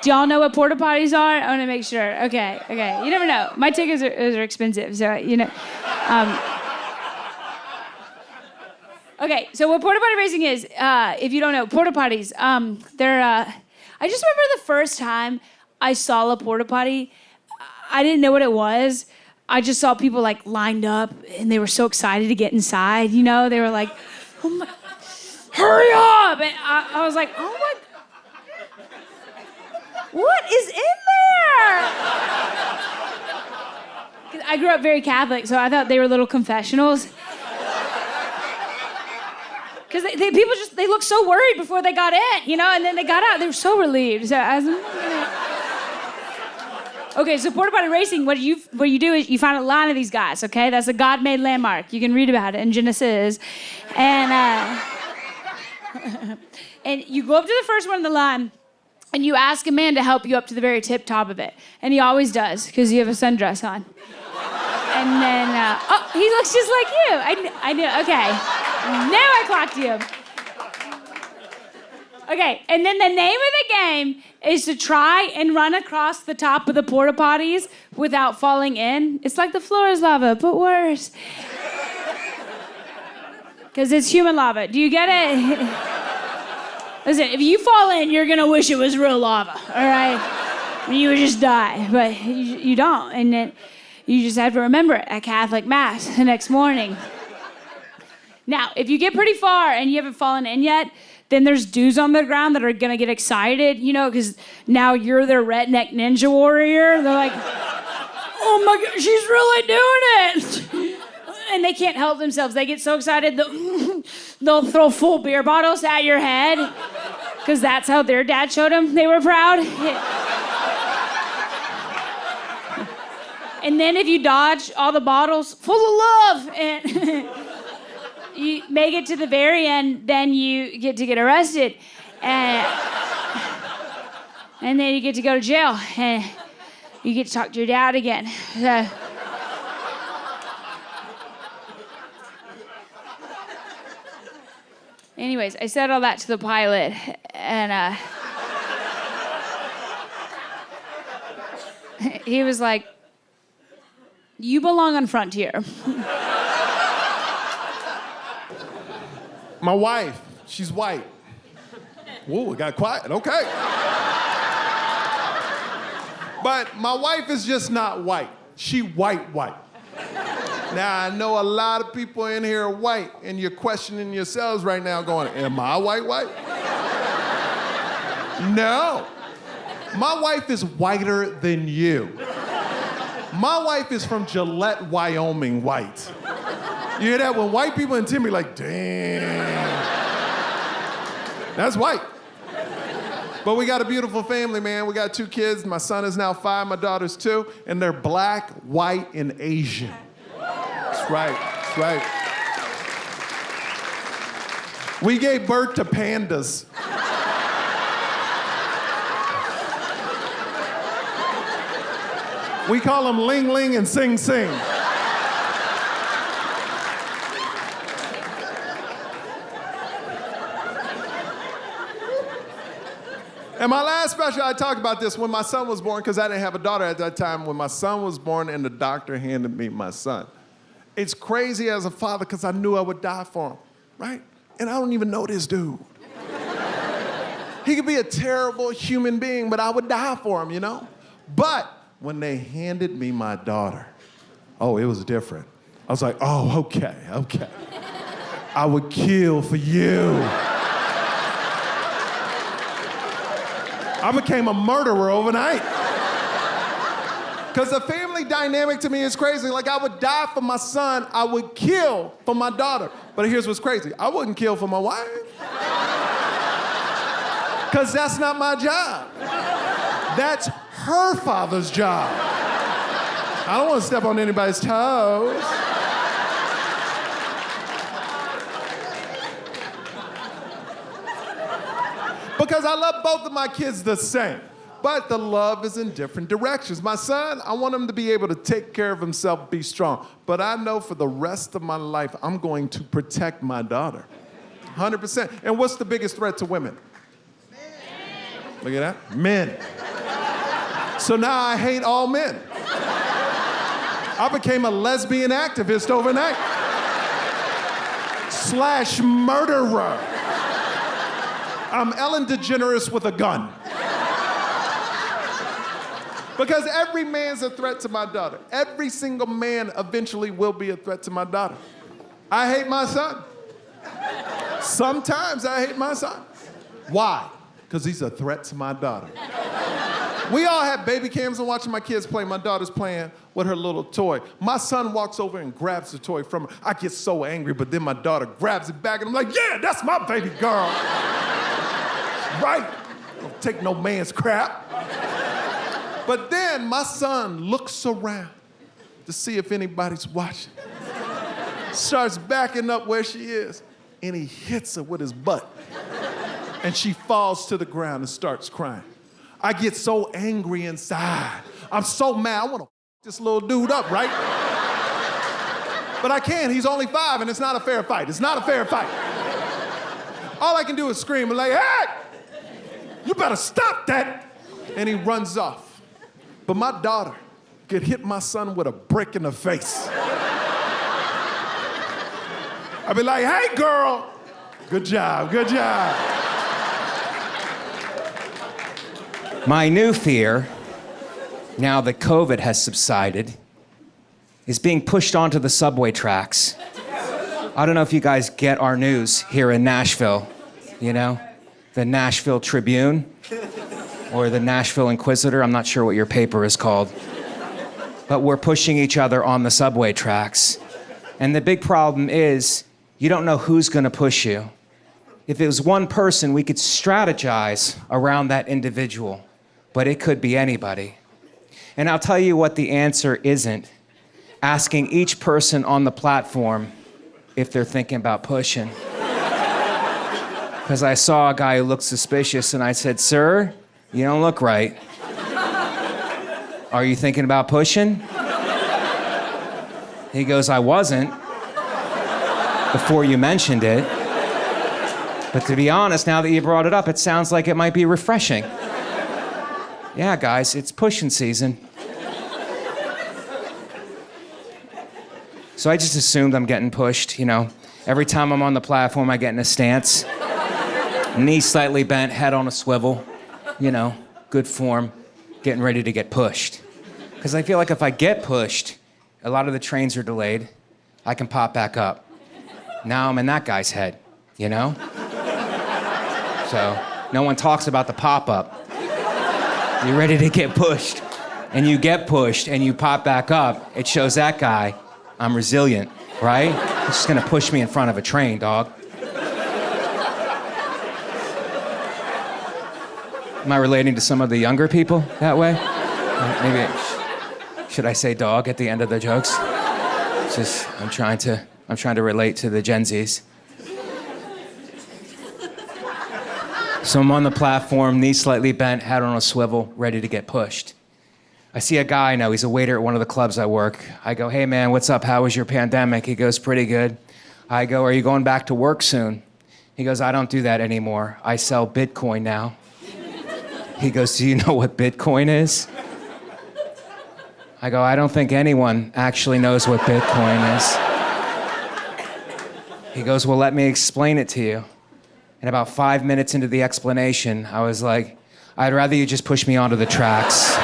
Do y'all know what porta potties are? I want to make sure. Okay. You never know. My tickets are expensive, so, you know. Okay, so what porta potty racing is, if you don't know, porta potties, they're, I just remember the first time I saw a porta potty, I didn't know what it was. I just saw people like lined up and they were so excited to get inside, you know? They were like, oh my, hurry up! And I was like, oh my, what is in there? 'Cause I grew up very Catholic, so I thought they were little confessionals. Because people they looked so worried before they got in, you know, and then they got out, they were so relieved. So I was, Okay, so porta potty racing, what you do is you find a line of these guys, okay? That's a God-made landmark. You can read about it in Genesis. And and you go up to the first one in the line, and you ask a man to help you up to the very tip top of it. And he always does, because you have a sundress on. And then, oh, he looks just like you. I knew, okay. Now I clocked you. Okay, and then the name of the game is to try and run across the top of the porta potties without falling in. It's like the floor is lava, but worse. Because it's human lava. Do you get it? Listen, if you fall in, you're gonna wish it was real lava, all right? You would just die, but you don't. And then you just have to remember it at Catholic Mass the next morning. Now, if you get pretty far and you haven't fallen in yet, then there's dudes on the ground that are gonna get excited, you know, because now you're their redneck ninja warrior. They're like, oh my God, she's really doing it. And they can't help themselves. They get so excited, they'll throw full beer bottles at your head, because that's how their dad showed them they were proud. And then if you dodge all the bottles full of love and you make it to the very end, then you get to get arrested. And then you get to go to jail. And you get to talk to your dad again. Anyways, I said all that to the pilot. And he was like, you belong on Frontier.
My wife, she's white. Whoa, it got quiet, okay. But my wife is just not white. She white. Now, I know a lot of people in here are white, and you're questioning yourselves right now going, am I white? No. My wife is whiter than you. My wife is from Gillette, Wyoming white. You hear that? When white people intimidate, like, damn. That's white. But we got a beautiful family, man. We got 2 kids. My son is now 5, my daughter's 2, and they're black, white, and Asian. That's right. We gave birth to pandas. We call them Ling Ling and Sing Sing. And my last special, I talked about this when my son was born, because I didn't have a daughter at that time. When my son was born and the doctor handed me my son. It's crazy as a father, because I knew I would die for him, right? And I don't even know this dude. He could be a terrible human being, but I would die for him, you know? But when they handed me my daughter, oh, it was different. I was like, oh, okay. I would kill for you. I became a murderer overnight. Because the family dynamic to me is crazy. Like, I would die for my son, I would kill for my daughter. But here's what's crazy. I wouldn't kill for my wife. Because that's not my job. That's her father's job. I don't want to step on anybody's toes. Because I love both of my kids the same. But the love is in different directions. My son, I want him to be able to take care of himself, be strong. But I know for the rest of my life, I'm going to protect my daughter. 100%. And what's the biggest threat to women? Look at that. Men. So now I hate all men. I became a lesbian activist overnight. / murderer. I'm Ellen DeGeneres with a gun. Because every man's a threat to my daughter. Every single man eventually will be a threat to my daughter. I hate my son. Sometimes I hate my son. Why? Because he's a threat to my daughter. We all have baby cams and watching my kids play. My daughter's playing with her little toy. My son walks over and grabs the toy from her. I get so angry, but then my daughter grabs it back and I'm like, yeah, that's my baby girl. Right? Don't take no man's crap.
But then my son looks around to see if anybody's watching. Starts backing up where she is, and he hits her with his butt. And she falls to the ground and starts crying. I get so angry inside. I'm so mad. I want to f this little dude up, right? But I can't. He's only 5, and it's not a fair fight. It's not a fair fight. All I can do is scream and like, hey! You better stop that! And he runs off. But my daughter could hit my son with a brick in the face. I'd be like, hey, girl! Good job, good job.
My new fear, now that COVID has subsided, is being pushed onto the subway tracks. I don't know if you guys get our news here in Nashville, you know? The Nashville Tribune or the Nashville Inquisitor, I'm not sure what your paper is called. But we're pushing each other on the subway tracks. And the big problem is, you don't know who's gonna push you. If it was one person, we could strategize around that individual, but it could be anybody. And I'll tell you what the answer isn't. Asking each person on the platform if they're thinking about pushing. Because I saw a guy who looked suspicious and I said, sir, you don't look right. Are you thinking about pushing? He goes, I wasn't before you mentioned it. But to be honest, now that you brought it up, it sounds like it might be refreshing. Yeah, guys, it's pushing season. So I just assumed I'm getting pushed, you know. Every time I'm on the platform, I get in a stance. Knee slightly bent, head on a swivel. You know, good form, getting ready to get pushed. Because I feel like if I get pushed, a lot of the trains are delayed. I can pop back up. Now I'm in that guy's head, you know? So no one talks about the pop-up. You're ready to get pushed. And you get pushed and you pop back up. It shows that guy I'm resilient, right? He's just gonna push me in front of a train, dog. Am I relating to some of the younger people that way? Maybe, should I say dog at the end of the jokes? It's just, I'm trying to relate to the Gen Zs. So I'm on the platform, knees slightly bent, head on a swivel, ready to get pushed. I see a guy I know, he's a waiter at one of the clubs I work. I go, hey man, what's up? How was your pandemic? He goes, pretty good. I go, are you going back to work soon? He goes, I don't do that anymore. I sell Bitcoin now. He goes, do you know what Bitcoin is? I go, I don't think anyone actually knows what Bitcoin is. He goes, well, let me explain it to you. And about 5 minutes into the explanation, I was like, I'd rather you just push me onto the tracks.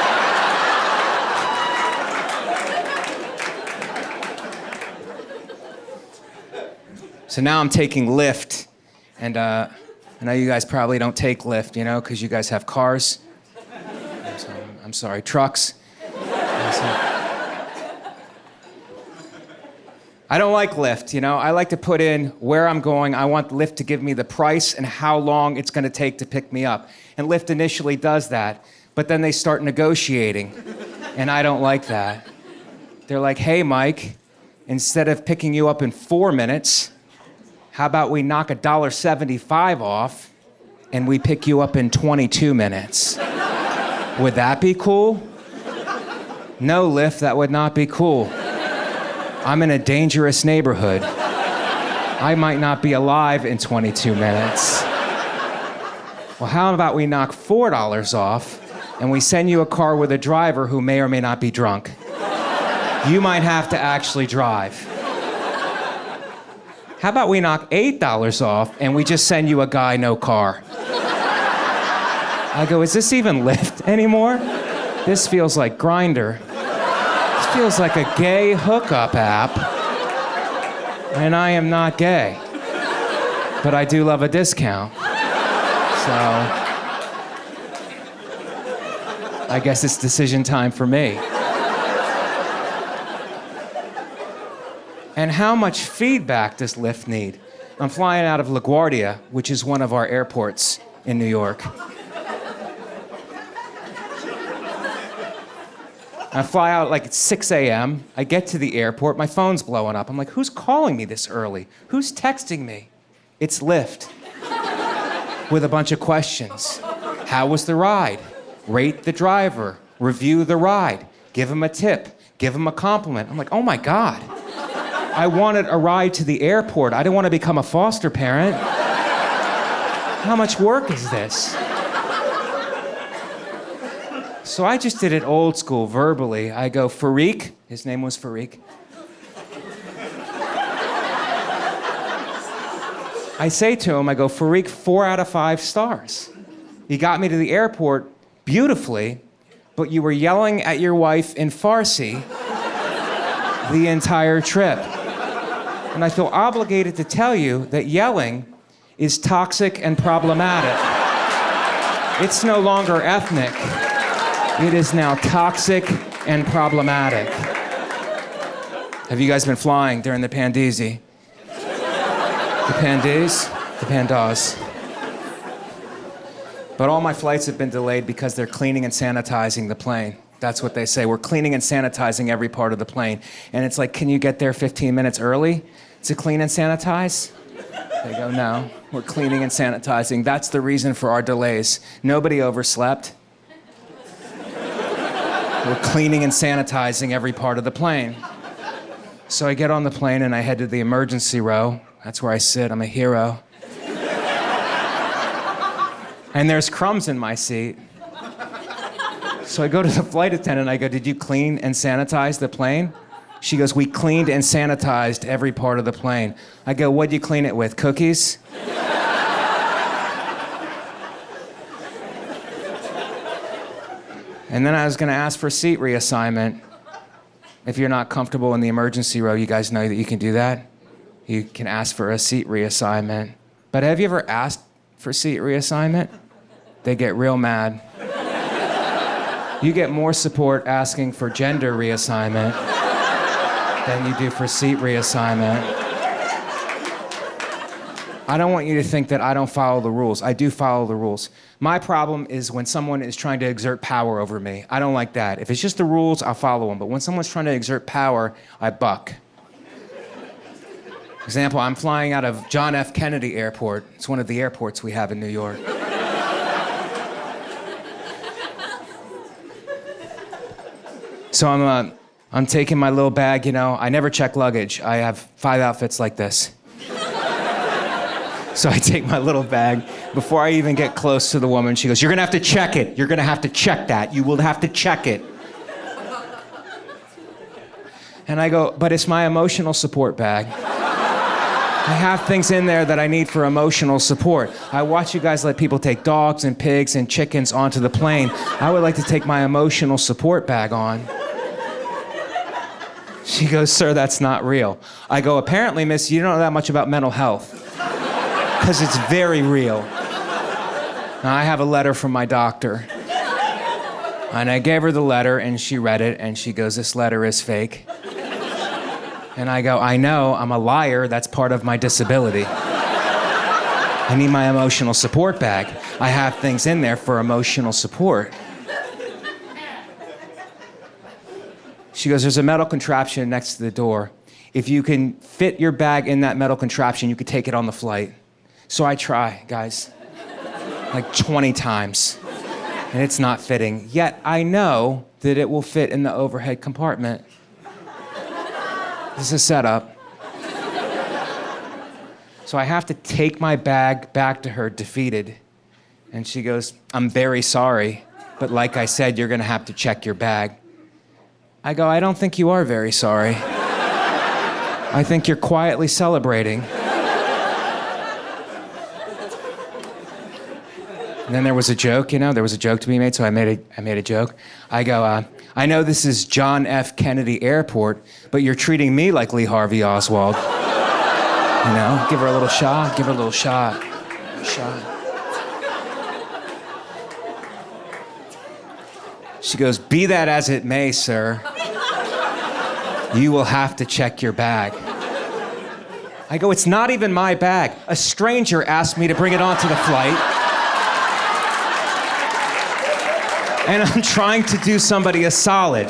So now I'm taking Lyft, and I know you guys probably don't take Lyft, you know, because you guys have cars. I'm sorry, trucks. I don't like Lyft, you know. I like to put in where I'm going. I want Lyft to give me the price and how long it's going to take to pick me up. And Lyft initially does that, but then they start negotiating, and I don't like that. They're like, hey, Mike, instead of picking you up in 4 minutes, how about we knock $1.75 off and we pick you up in 22 minutes? Would that be cool? No, Lyft, that would not be cool. I'm in a dangerous neighborhood. I might not be alive in 22 minutes. Well, how about we knock $4 off and we send you a car with a driver who may or may not be drunk? You might have to actually drive. How about we knock $8 off and we just send you a guy, no car? I go, is this even Lyft anymore? This feels like Grindr. This feels like a gay hookup app. And I am not gay. But I do love a discount. So I guess it's decision time for me. And how much feedback does Lyft need? I'm flying out of LaGuardia, which is one of our airports in New York. I fly out like at 6 a.m. I get to the airport, my phone's blowing up. I'm like, who's calling me this early? Who's texting me? It's Lyft with a bunch of questions. How was the ride? Rate the driver. Review the ride. Give him a tip. Give him a compliment. I'm like, oh my God. I wanted a ride to the airport. I didn't want to become a foster parent. How much work is this? So I just did it old school, verbally. I go, Farik. His name was Farik. I say to him, I go, Farik, 4 out of 5 stars. You got me to the airport beautifully, but you were yelling at your wife in Farsi the entire trip. And I feel obligated to tell you that yelling is toxic and problematic. It's no longer ethnic. It is now toxic and problematic. Have you guys been flying during the Pandesi? The Pandas? The Pandas. But all my flights have been delayed because they're cleaning and sanitizing the plane. That's what they say. We're cleaning and sanitizing every part of the plane. And it's like, can you get there 15 minutes early to clean and sanitize? They go, no, we're cleaning and sanitizing. That's the reason for our delays. Nobody overslept. We're cleaning and sanitizing every part of the plane. So I get on the plane and I head to the emergency row. That's where I sit. I'm a hero. And there's crumbs in my seat. So I go to the flight attendant. I go, did you clean and sanitize the plane? She goes, we cleaned and sanitized every part of the plane. I go, what'd you clean it with? Cookies? And then I was gonna ask for seat reassignment. If you're not comfortable in the emergency row, you guys know that you can do that. You can ask for a seat reassignment. But have you ever asked for seat reassignment? They get real mad. You get more support asking for gender reassignment than you do for seat reassignment. I don't want you to think that I don't follow the rules. I do follow the rules. My problem is when someone is trying to exert power over me. I don't like that. If it's just the rules, I'll follow them. But when someone's trying to exert power, I buck. Example, I'm flying out of John F. Kennedy Airport. It's one of the airports we have in New York. So I'm taking my little bag, you know. I never check luggage. I have 5 outfits like this. So I take my little bag. Before I even get close to the woman, she goes, you're gonna have to check it. You're gonna have to check that. You will have to check it. And I go, but it's my emotional support bag. I have things in there that I need for emotional support. I watch you guys let people take dogs and pigs and chickens onto the plane. I would like to take my emotional support bag on. She goes, sir, that's not real. I go, apparently, miss, you don't know that much about mental health. Because it's very real. Now, I have a letter from my doctor. And I gave her the letter, and she read it, and she goes, this letter is fake. And I go, I know, I'm a liar, that's part of my disability. I need my emotional support bag. I have things in there for emotional support. She goes, there's a metal contraption next to the door. If you can fit your bag in that metal contraption, you could take it on the flight. So I try, guys, like 20 times, and it's not fitting. Yet I know that it will fit in the overhead compartment. This is a setup. So I have to take my bag back to her, defeated. And she goes, I'm very sorry, but like I said, you're gonna have to check your bag. I go, I don't think you are very sorry. I think you're quietly celebrating. And then there was a joke, you know, there was a joke to be made, so I made a joke. I go, I know this is John F. Kennedy Airport, but you're treating me like Lee Harvey Oswald. You know, give her a little shot, give her a little shot. She goes, be that as it may, sir, you will have to check your bag. I go, it's not even my bag. A stranger asked me to bring it onto the flight. And I'm trying to do somebody a solid.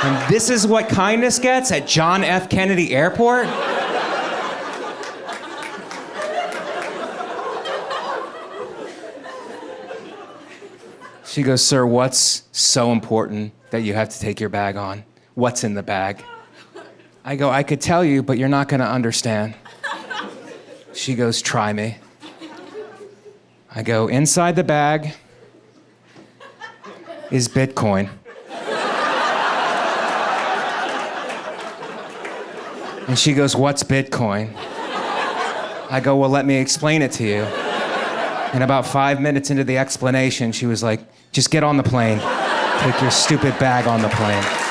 And this is what kindness gets at John F. Kennedy Airport? She goes, sir, what's so important that you have to take your bag on? What's in the bag? I go, I could tell you, but you're not gonna understand. She goes, try me. I go, inside the bag is Bitcoin. And she goes, what's Bitcoin? I go, well, let me explain it to you. And about 5 minutes into the explanation, she was like, just get on the plane. Take your stupid bag on the plane.